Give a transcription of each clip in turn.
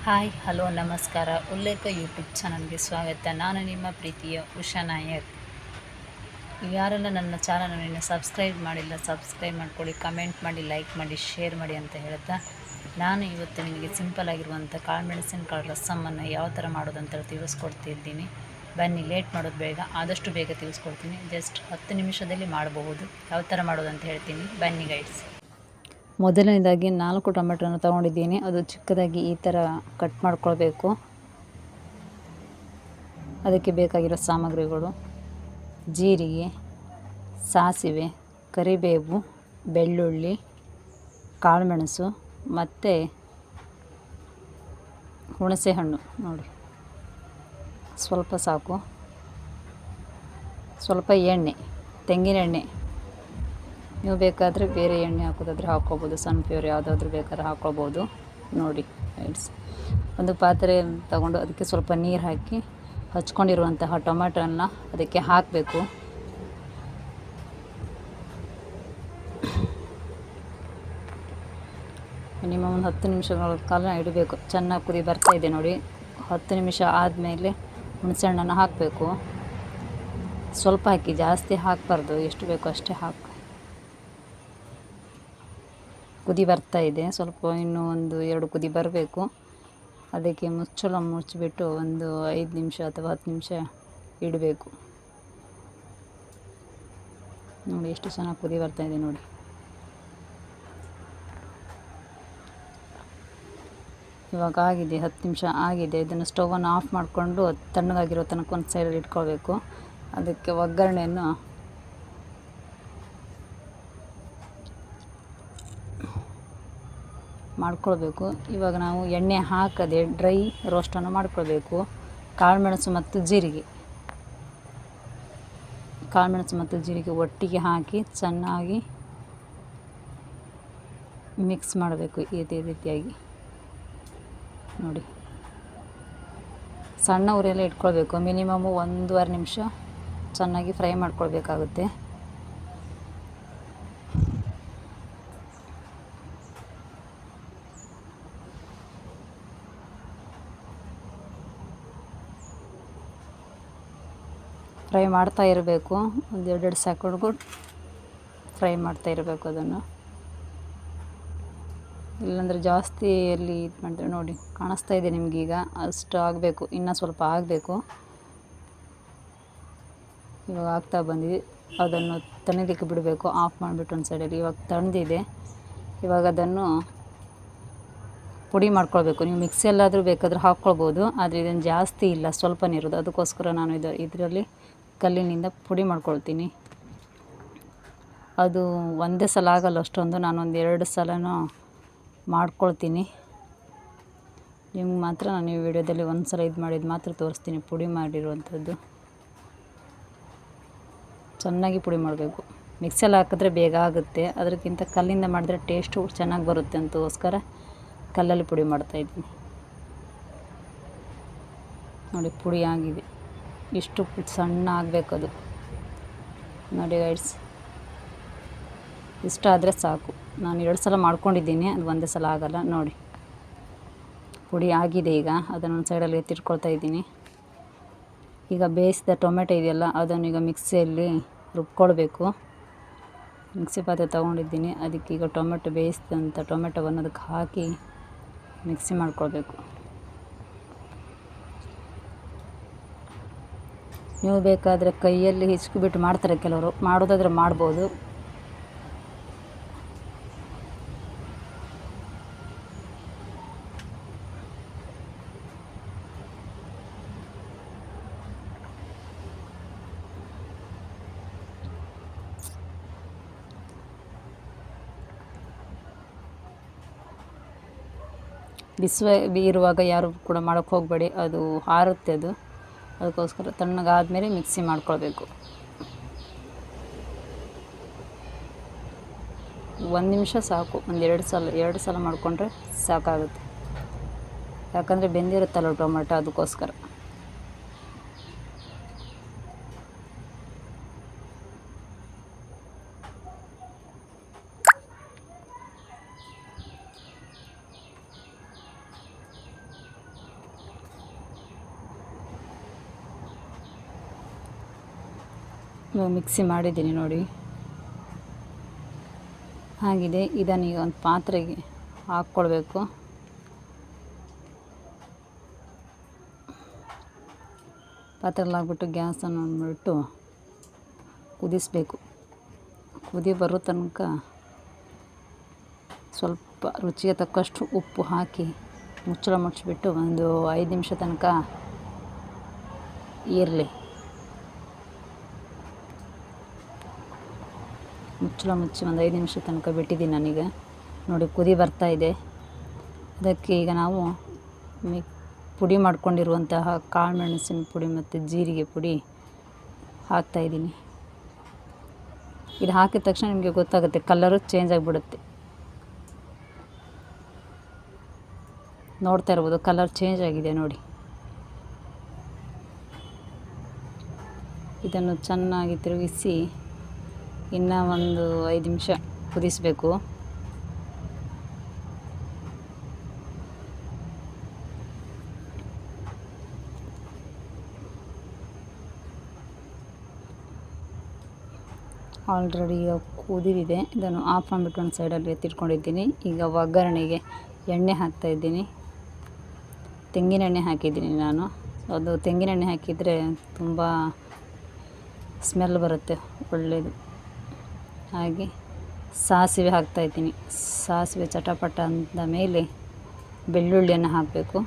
Hi hello ನಮಸ್ಕಾರ. ಉಲ್ಲೇಖ YouTube ಚಾನಲ್ಗೆ ಸ್ವಾಗತ. ನಾನು ನಿಮ್ಮ ಪ್ರೀತಿಯ ಉಷಾ ನಾಯಕ್. ಯಾರೆಲ್ಲ ನನ್ನ ಚಾನಲನ್ನು ಇನ್ನೂ ಸಬ್ಸ್ಕ್ರೈಬ್ ಮಾಡಿಲ್ಲ ಸಬ್ಸ್ಕ್ರೈಬ್ ಮಾಡ್ಕೊಳ್ಳಿ, ಕಮೆಂಟ್ ಮಾಡಿ, ಲೈಕ್ ಮಾಡಿ, ಶೇರ್ ಮಾಡಿ ಅಂತ ಹೇಳ್ತಾ, ನಾನು ಇವತ್ತು ನಿಮಗೆ ಸಿಂಪಲ್ ಆಗಿರುವಂಥ ಕಾಳು ಮೆಣಸಿನಕಾಳು ರಸಮನ್ನು ಯಾವ ಥರ ಮಾಡೋದಂತ ತಿಳಿಸ್ಕೊಡ್ತಿದ್ದೀನಿ. ಬನ್ನಿ, ಲೇಟ್ ಮಾಡೋದು ಬೇಗ, ಆದಷ್ಟು ಬೇಗ ತಿಳಿಸ್ಕೊಡ್ತೀನಿ. ಜಸ್ಟ್ 10 ನಿಮಿಷದಲ್ಲಿ ಮಾಡಬಹುದು. ಯಾವ ಥರ ಮಾಡೋದಂತ ಹೇಳ್ತೀನಿ, ಬನ್ನಿ ಗೈಡ್ಸ್. ಮೊದಲನೇದಾಗಿ 4 ಟೊಮೆಟೊನ ತೊಗೊಂಡಿದ್ದೀನಿ. ಅದು ಚಿಕ್ಕದಾಗಿ ಈ ಥರ ಕಟ್ ಮಾಡ್ಕೊಳ್ಬೇಕು. ಅದಕ್ಕೆ ಬೇಕಾಗಿರೋ ಸಾಮಗ್ರಿಗಳು: ಜೀರಿಗೆ, ಸಾಸಿವೆ, ಕರಿಬೇವು, ಬೆಳ್ಳುಳ್ಳಿ, ಕಾಳುಮೆಣಸು ಮತ್ತು ಹುಣಸೆಹಣ್ಣು. ನೋಡಿ, ಸ್ವಲ್ಪ ಸಾಕು. ಸ್ವಲ್ಪ ಎಣ್ಣೆ, ತೆಂಗಿನ ಎಣ್ಣೆ. ನೀವು ಬೇಕಾದರೆ ಬೇರೆ ಎಣ್ಣೆ ಹಾಕೋದಾದರೆ ಹಾಕ್ಕೊಬೋದು, ಸನ್ಫ್ಲವರ್ ಯಾವುದಾದ್ರೂ ಬೇಕಾದ್ರೆ ಹಾಕ್ಕೊಬೋದು. ನೋಡಿ ಗೈಡ್ಸ್, ಒಂದು ಪಾತ್ರೆ ತಗೊಂಡು ಅದಕ್ಕೆ ಸ್ವಲ್ಪ ನೀರು ಹಾಕಿ ಹಚ್ಕೊಂಡಿರುವಂತಹ ಟೊಮೆಟೊನ ಅದಕ್ಕೆ ಹಾಕಬೇಕು. ಮಿನಿಮಮ್ 10 ನಿಮಿಷಗಳ ಕಾಲ ಇಡಬೇಕು. ಚೆನ್ನಾಗಿ ಕುದಿ ಬರ್ತಾ ಇದೆ ನೋಡಿ. 10 ನಿಮಿಷ ಆದಮೇಲೆ ಹುಣಸೆಹಣ್ಣನ್ನು ಹಾಕಬೇಕು. ಸ್ವಲ್ಪ ಹಾಕಿ, ಜಾಸ್ತಿ ಹಾಕಬಾರ್ದು, ಎಷ್ಟು ಬೇಕೋ ಅಷ್ಟೇ ಹಾಕಿ. ಕುದಿ ಬರ್ತಾ ಇದೆ. ಸ್ವಲ್ಪ ಇನ್ನೂ 1-2 ಕುದಿ ಬರಬೇಕು. ಅದಕ್ಕೆ ಮುಚ್ಚಳ ಮುಚ್ಚಿಬಿಟ್ಟು ಒಂದು 5 ನಿಮಿಷ ಅಥವಾ 10 ನಿಮಿಷ ಇಡಬೇಕು. ನೋಡಿ ಎಷ್ಟು ಚೆನ್ನಾಗಿ ಕುದಿ ಬರ್ತಾ ಇದೆ ನೋಡಿ. ಇವಾಗ ಆಗಿದೆ, 10 ನಿಮಿಷ ಆಗಿದೆ. ಇದನ್ನು ಸ್ಟವನ್ನು ಆಫ್ ಮಾಡಿಕೊಂಡು ತಣ್ಣಗಾಗಿರೋ ತನಕ ಒಂದು ಸೈಡಲ್ಲಿ ಇಟ್ಕೊಳ್ಬೇಕು. ಅದಕ್ಕೆ ಒಗ್ಗರಣೆಯನ್ನು ಮಾಡ್ಕೊಳ್ಬೇಕು. ಇವಾಗ ನಾವು ಎಣ್ಣೆ ಹಾಕದೆ ಡ್ರೈ ರೋಸ್ಟನ್ನು ಮಾಡ್ಕೊಳ್ಬೇಕು. ಕಾಳುಮೆಣಸು ಮತ್ತು ಜೀರಿಗೆ ಒಟ್ಟಿಗೆ ಹಾಕಿ ಚೆನ್ನಾಗಿ ಮಿಕ್ಸ್ ಮಾಡಬೇಕು. ಇದೇ ರೀತಿಯಾಗಿ ನೋಡಿ, ಸಣ್ಣ ಉರಿಯಲ್ಲೇ ಇಟ್ಕೊಳ್ಬೇಕು. ಮಿನಿಮಮ್ 1.5 ನಿಮಿಷ ಚೆನ್ನಾಗಿ ಫ್ರೈ ಮಾಡ್ಕೊಳ್ಬೇಕಾಗುತ್ತೆ. ಫ್ರೈ ಮಾಡ್ತಾ ಇರಬೇಕು. ಒಂದು 2 ಸೆಕೆಂಡ್ಗೂ ಫ್ರೈ ಮಾಡ್ತಾ ಇರಬೇಕು ಅದನ್ನು. ಇಲ್ಲಾಂದರೆ ಜಾಸ್ತಿ ಎಲ್ಲಿ ಇದು ಮಾಡಿದ್ರೆ ನೋಡಿ, ಕಾಣಿಸ್ತಾ ಇದೆ ನಿಮಗೀಗ. ಅಷ್ಟು ಆಗಬೇಕು, ಇನ್ನೂ ಸ್ವಲ್ಪ ಆಗಬೇಕು. ಇವಾಗ ಆಗ್ತಾ ಬಂದಿದೆ. ಅದನ್ನು ತಣಿಲಿಕ್ಕೆ ಬಿಡಬೇಕು. ಆಫ್ ಮಾಡಿಬಿಟ್ಟು ಒಂದು ಸೈಡಲ್ಲಿ. ಇವಾಗ ತಣ್ಣದಿದೆ. ಇವಾಗ ಅದನ್ನು ಪುಡಿ ಮಾಡ್ಕೊಳ್ಬೇಕು. ನೀವು ಮಿಕ್ಸಿಯಲ್ಲಾದರೂ ಬೇಕಾದರೂ ಹಾಕ್ಕೊಳ್ಬೋದು, ಆದರೆ ಇದನ್ನು ಜಾಸ್ತಿ ಇಲ್ಲ, ಸ್ವಲ್ಪನೇ ಇರೋದು. ಅದಕ್ಕೋಸ್ಕರ ನಾನು ಇದರಲ್ಲಿ ಕಲ್ಲಿನಿಂದ ಪುಡಿ ಮಾಡ್ಕೊಳ್ತೀನಿ. ಅದು ಒಂದೇ ಸಲ ಆಗಲ್ಲ ಅಷ್ಟೊಂದು, ನಾನೊಂದು 2 ಸಲನೂ ಮಾಡ್ಕೊಳ್ತೀನಿ. ನಿಮ್ಗೆ ಮಾತ್ರ ನಾನು ಈ ವಿಡಿಯೋದಲ್ಲಿ ಒಂದು ಸಲ ಇದು ಮಾಡಿದ್ದು ಮಾತ್ರ ತೋರಿಸ್ತೀನಿ, ಪುಡಿ ಮಾಡಿರುವಂಥದ್ದು. ಚೆನ್ನಾಗಿ ಪುಡಿ ಮಾಡಬೇಕು. ಮಿಕ್ಸಲ್ಲಿ ಹಾಕಿದ್ರೆ ಬೇಗ ಆಗುತ್ತೆ, ಅದಕ್ಕಿಂತ ಕಲ್ಲಿಂದ ಮಾಡಿದ್ರೆ ಟೇಸ್ಟು ಚೆನ್ನಾಗಿ ಬರುತ್ತೆ ಅಂತಗೋಸ್ಕರ ಕಲ್ಲಲ್ಲಿ ಪುಡಿ ಮಾಡ್ತಾಯಿದ್ದೀನಿ. ನೋಡಿ, ಪುಡಿ ಆಗಿದೆ. ಇಷ್ಟು ಸಣ್ಣ ಆಗಬೇಕದು ನೋಡಿ ಗೈಡ್ಸ್. ಇಷ್ಟ ಆದರೆ ಸಾಕು. ನಾನು 2 ಸಲ ಮಾಡ್ಕೊಂಡಿದ್ದೀನಿ, ಅದು ಒಂದೇ ಸಲ ಆಗಲ್ಲ. ನೋಡಿ, ಪುಡಿ ಆಗಿದೆ. ಈಗ ಅದನ್ನು ಒಂದು ಸೈಡಲ್ಲಿ ಎತ್ತಿಟ್ಕೊಳ್ತಾ ಇದ್ದೀನಿ. ಈಗ ಬೇಯಿಸಿದ ಟೊಮೆಟೊ ಇದೆಯಲ್ಲ, ಅದನ್ನು ಈಗ ಮಿಕ್ಸಿಯಲ್ಲಿ ರುಬ್ಕೊಳ್ಬೇಕು. ಮಿಕ್ಸಿ ಪಾತ್ರೆ ತೊಗೊಂಡಿದ್ದೀನಿ. ಅದಕ್ಕೀಗ ಬೇಯಿಸಿದಂಥ ಟೊಮೆಟೊವನ್ನು ಅದಕ್ಕೆ ಹಾಕಿ ಮಿಕ್ಸಿ ಮಾಡ್ಕೊಳ್ಬೇಕು. ನೀವು ಬೇಕಾದರೆ ಕೈಯಲ್ಲಿ ಹಿಚ್ಕಿಬಿಟ್ಟು ಮಾಡ್ತಾರೆ ಕೆಲವರು, ಮಾಡೋದಾದರೆ ಮಾಡ್ಬೋದು. ಬಿಸಿ ಇರುವಾಗ ಯಾರು ಕೂಡ ಮಾಡೋಕ್ಕೆ ಹೋಗಬೇಡಿ, ಅದು ಆರುತ್ತೆ ಅದು. ಅದಕ್ಕೋಸ್ಕರ ತಣ್ಣಗಾದಮೇಲೆ ಮಿಕ್ಸಿ ಮಾಡ್ಕೊಳ್ಬೇಕು. 1 ನಿಮಿಷ ಸಾಕು. ಒಂದು 2 ಸಲ ಮಾಡಿಕೊಂಡ್ರೆ ಸಾಕಾಗುತ್ತೆ. ಯಾಕಂದರೆ ಬೆಂದಿರುತ್ತಲ್ಲ ಟೊಮೆಟೊ, ಅದಕ್ಕೋಸ್ಕರ. ಇವಾಗ ಮಿಕ್ಸಿ ಮಾಡಿದ್ದೀನಿ ನೋಡಿ, ಆಗಿದೆ. ಇದನ್ನು ಈಗ ಒಂದು ಪಾತ್ರೆಗೆ ಹಾಕ್ಕೊಳ್ಬೇಕು. ಪಾತ್ರೆಯಲ್ಲಿ ಹಾಕ್ಬಿಟ್ಟು ಗ್ಯಾಸನ್ನು ಬಿಟ್ಟು ಕುದಿಸಬೇಕು. ಕುದಿ ಬರೋ ತನಕ ಸ್ವಲ್ಪ ರುಚಿಗೆ ತಕ್ಕಷ್ಟು ಉಪ್ಪು ಹಾಕಿ ಮುಚ್ಚಳ ಮುಚ್ಚಿಬಿಟ್ಟು ಒಂದು 5 ನಿಮಿಷ ತನಕ ಇರಲಿ. ಮುಚ್ಚಳ ಮುಚ್ಚಿ ಒಂದು 5 ನಿಮಿಷ ತನಕ ಬಿಟ್ಟಿದ್ದೀನಿ ನಾನೀಗ. ನೋಡಿ ಕುದಿ ಬರ್ತಾ ಇದೆ. ಅದಕ್ಕೆ ಈಗ ನಾವು ಪುಡಿ ಮಾಡ್ಕೊಂಡಿರುವಂತಹ ಕಾಳು ಮೆಣಸಿನ ಪುಡಿ ಮತ್ತು ಜೀರಿಗೆ ಪುಡಿ ಹಾಕ್ತಾಯಿದ್ದೀನಿ. ಇದು ಹಾಕಿದ ತಕ್ಷಣ ನಿಮಗೆ ಗೊತ್ತಾಗುತ್ತೆ, ಕಲರು ಚೇಂಜ್ ಆಗಿಬಿಡುತ್ತೆ. ನೋಡ್ತಾ ಇರ್ಬೋದು, ಕಲರ್ ಚೇಂಜ್ ಆಗಿದೆ ನೋಡಿ. ಇದನ್ನು ಚೆನ್ನಾಗಿ ತಿರುಗಿಸಿ ಇನ್ನೂ ಒಂದು 5 ನಿಮಿಷ ಕುದಿಸಬೇಕು. ಆಲ್ರೆಡಿ ಈಗ ಕುದಿದಿದೆ. ಇದನ್ನು ಆಫ್ ಮಾಡಿಬಿಟ್ಟು ಒಂದು ಸೈಡಲ್ಲಿ ಎತ್ತಿಟ್ಕೊಂಡಿದ್ದೀನಿ. ಈಗ ಒಗ್ಗರಣೆಗೆ ಎಣ್ಣೆ ಹಾಕ್ತಾಯಿದ್ದೀನಿ. ತೆಂಗಿನ ಎಣ್ಣೆ ಹಾಕಿದ್ದೀನಿ ನಾನು. ಅದು ತೆಂಗಿನ ಎಣ್ಣೆ ಹಾಕಿದರೆ ತುಂಬ ಸ್ಮೆಲ್ ಬರುತ್ತೆ, ಒಳ್ಳೆಯದು. ಹಾಗೆ ಸಾಸಿವೆ ಹಾಕ್ತಾಯಿದ್ದೀನಿ. ಸಾಸಿವೆ ಚಟಪಟ ಅಂದ ಮೇಲೆ ಬೆಳ್ಳುಳ್ಳಿಯನ್ನು ಹಾಕಬೇಕು.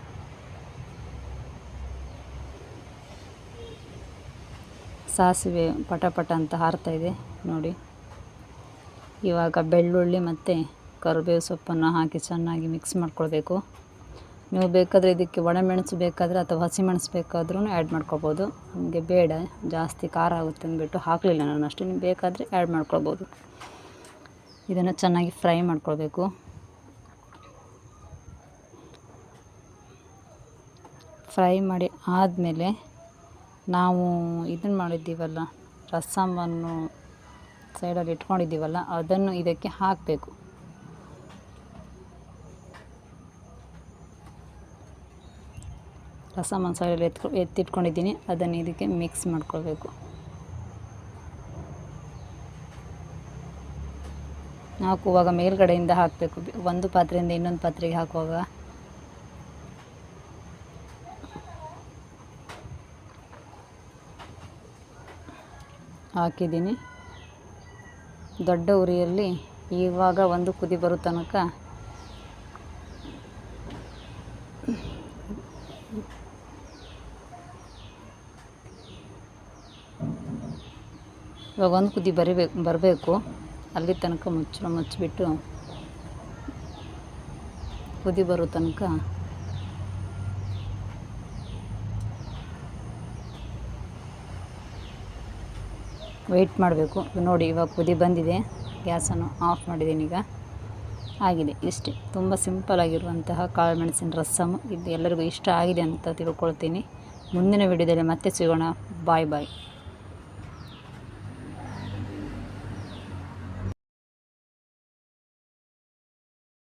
ಸಾಸಿವೆ ಪಟಪಟ ಅಂತ ಹಾರ್ತಾಯಿದೆ ನೋಡಿ. ಇವಾಗ ಬೆಳ್ಳುಳ್ಳಿ ಮತ್ತು ಕರಿಬೇವು ಸೊಪ್ಪನ್ನು ಹಾಕಿ ಚೆನ್ನಾಗಿ ಮಿಕ್ಸ್ ಮಾಡ್ಕೊಳ್ಬೇಕು. ನೀವು ಬೇಕಾದರೆ ಇದಕ್ಕೆ ಒಣಮೆಣಸು ಬೇಕಾದರೆ ಅಥವಾ ಹಸಿಮೆಣಸು ಬೇಕಾದ್ರೂ ಆ್ಯಡ್ ಮಾಡ್ಕೊಬೋದು. ನಮಗೆ ಬೇಡ, ಜಾಸ್ತಿ ಖಾರ ಆಗುತ್ತೆ ಅಂದ್ಬಿಟ್ಟು ಹಾಕಲಿಲ್ಲ ನಾನು ಅಷ್ಟೇ. ನೀವು ಬೇಕಾದರೆ ಆ್ಯಡ್ ಮಾಡ್ಕೊಳ್ಬೋದು. ಇದನ್ನು ಚೆನ್ನಾಗಿ ಫ್ರೈ ಮಾಡ್ಕೊಳ್ಬೇಕು. ಫ್ರೈ ಮಾಡಿ ಆದಮೇಲೆ ನಾವು ಇದನ್ನು ಮಾಡಿದ್ದೀವಲ್ಲ, ರಸಮನ್ನು ಸೈಡಲ್ಲಿ ಇಟ್ಕೊಂಡಿದ್ದೀವಲ್ಲ, ಅದನ್ನು ಇದಕ್ಕೆ ಹಾಕಬೇಕು. ರಸಮನ್ನು ಸೈಡಲ್ಲಿ ಎತ್ತಿಟ್ಕೊಂಡಿದ್ದೀನಿ, ಅದನ್ನು ಇದಕ್ಕೆ ಮಿಕ್ಸ್ ಮಾಡ್ಕೊಳ್ಬೇಕು. ಹಾಕುವಾಗ ಮೇಲ್ಗಡೆಯಿಂದ ಹಾಕಬೇಕು, ಒಂದು ಪಾತ್ರೆಯಿಂದ ಇನ್ನೊಂದು ಪಾತ್ರೆಗೆ ಹಾಕುವಾಗ. ಹಾಕಿದ್ದೀನಿ. ದೊಡ್ಡ ಉರಿಯಲ್ಲಿ ಇವಾಗ ಒಂದು ಕುದಿ ಬರೋ ತನಕ ಇವಾಗ ಒಂದು ಕುದಿ ಬರಬೇಕು. ಅಲ್ಲಿ ತನಕ ಮುಚ್ಚಳ ಮುಚ್ಚಿಬಿಟ್ಟು ಕುದಿ ಬರೋ ತನಕ ವೆಯ್ಟ್ ಮಾಡಬೇಕು. ನೋಡಿ ಇವಾಗ ಕುದಿ ಬಂದಿದೆ. ಗ್ಯಾಸನ್ನು ಆಫ್ ಮಾಡಿದ್ದೀನಿ. ಈಗ ಆಗಿದೆ. ಇಷ್ಟೇ, ತುಂಬ ಸಿಂಪಲ್ಲಾಗಿರುವಂತಹ ಕಾಳು ಮೆಣಸಿನ ರಸಮ್. ಇದು ಎಲ್ಲರಿಗೂ ಇಷ್ಟ ಆಗಿದೆ ಅಂತ ತಿಳ್ಕೊಳ್ತೀನಿ. ಮುಂದಿನ ವಿಡಿಯೋದಲ್ಲಿ ಮತ್ತೆ ಸಿಗೋಣ. ಬಾಯ್ ಬಾಯ್.